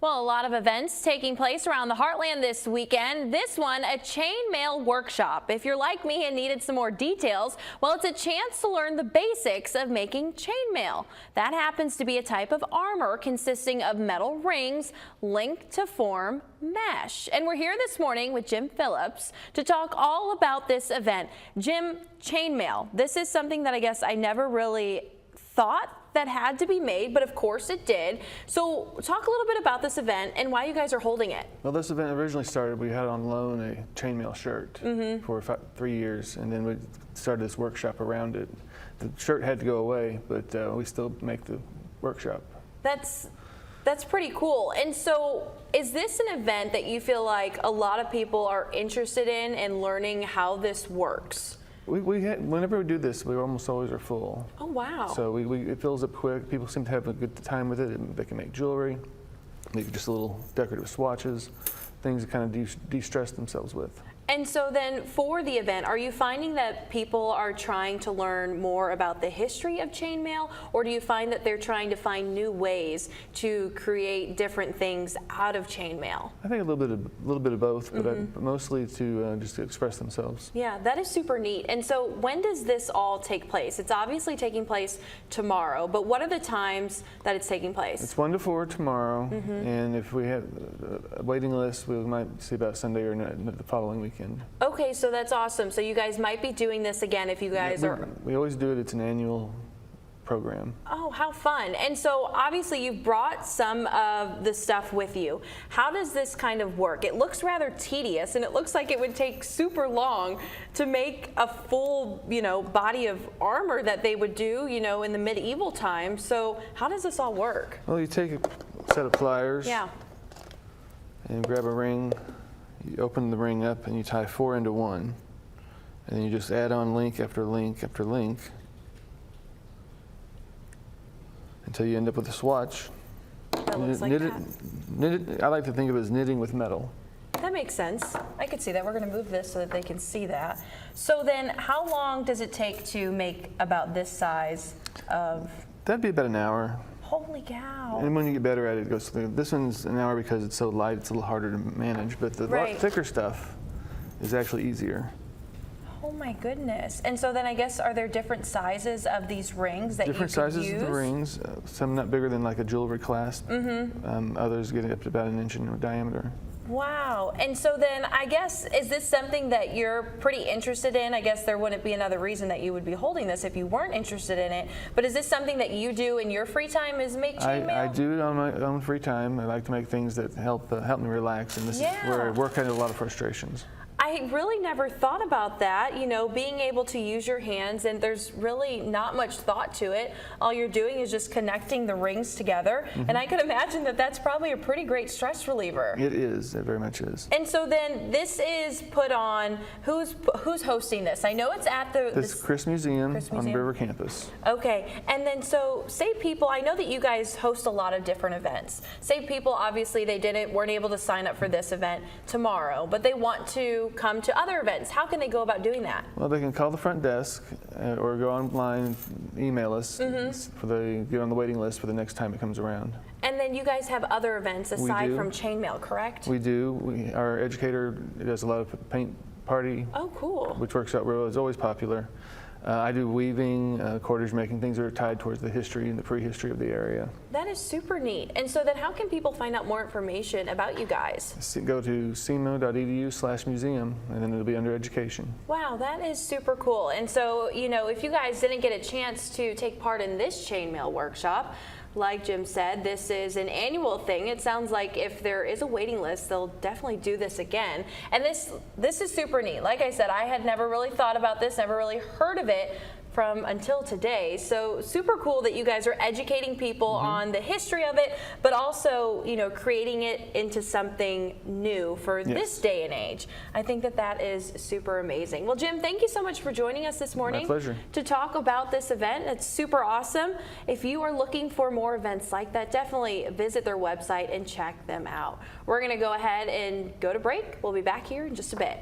Well, a lot of events taking place around the Heartland this weekend. This one, a chainmail workshop. If you're like me and needed some more details, well, it's a chance to learn the basics of making chainmail. That happens to be a type of armor consisting of metal rings linked to form mesh. And we're here this morning with Jim Phillips to talk all about this event. Jim, chainmail, this is something that I guess I never really thought that had to be made, but of course it did. So talk a little bit about this event and why you guys are holding it. Well, this event originally started, we had on loan a chainmail shirt for 3 years, and then we started this workshop around it. The shirt had to go away, but we still make the workshop. That's pretty cool. And so is this an event that you feel like a lot of people are interested in and learning how this works? Whenever we do this, we almost always are full. Oh, wow. So it fills up quick. People seem to have a good time with it. They can make jewelry, make just little decorative swatches, things to kind of de-stress themselves with. And so then for the event, are you finding that people are trying to learn more about the history of chainmail, or do you find that they're trying to find new ways to create different things out of chainmail? I think a little bit of both, but mostly to just to express themselves. Yeah, that is super neat. And so when does this all take place? It's obviously taking place tomorrow, but what are the times that it's taking place? It's 1 to 4 tomorrow, and if we have a waiting list, we might see about Sunday or the following weekend. Okay, so that's awesome. So you guys might be doing this again if you guys are... We always do it. It's an annual program. Oh, how fun. And so obviously you've brought some of the stuff with you. How does this kind of work? It looks rather tedious, and it looks like it would take super long to make a full, body of armor that they would do, in the medieval times. So how does this all work? Well, you take a set of pliers. Yeah. And grab a ring. You open the ring up and you tie 4 into 1, and then you just add on link after link after link until you end up with a swatch. That looks like that. I like to think of it as knitting with metal. That makes sense. I could see that. We're going to move this so that they can see that. So then how long does it take to make about this size of... That'd be about an hour. Holy cow. And when you get better at it, it goes through. This one's an hour because it's so light, it's a little harder to manage, but the thicker stuff is actually easier. Oh my goodness. And so then I guess, are there different sizes of these rings that different you could sizes use? of the rings, some not bigger than like a jewelry clasp, others getting up to about 1 inch in diameter. Wow. And so then I guess, is this something that you're pretty interested in? I guess there wouldn't be another reason that you would be holding this if you weren't interested in it. But is this something that you do in your free time, is make chainmail? I do it on my own free time. I like to make things that help me relax, and this is where I work out a lot of frustrations. I really never thought about that, being able to use your hands, and there's really not much thought to it. All you're doing is just connecting the rings together, and I could imagine that that's probably a pretty great stress reliever. It is, it very much is. And so then this is put on, who's hosting this? I know it's at the Chris Museum on the River Campus. Okay, and then so say people, I know that you guys host a lot of different events. Say people, obviously weren't able to sign up for this event tomorrow, but they want to come to other events. How can they go about doing that? Well, they can call the front desk or go online, email us get on the waiting list for the next time it comes around. And then you guys have other events aside from chainmail, correct? We do. Our educator does a lot of paint party. Oh, cool. Which works out real. It's always popular. I do weaving, cordage making, things that are tied towards the history and the prehistory of the area. That is super neat. And so then how can people find out more information about you guys? Go to semo.edu/museum, and then it'll be under education. Wow, that is super cool. And so, if you guys didn't get a chance to take part in this chainmail workshop, like Jim said, this is an annual thing. It sounds like if there is a waiting list, they'll definitely do this again. And this is super neat. Like I said, I had never really thought about this, never really heard of it until today. So super cool that you guys are educating people on the history of it, but also, creating it into something new for this day and age. I think that is super amazing. Well, Jim, thank you so much for joining us this morning. My pleasure. To talk about this event. It's super awesome. If you are looking for more events like that, definitely visit their website and check them out. We're going to go ahead and go to break. We'll be back here in just a bit.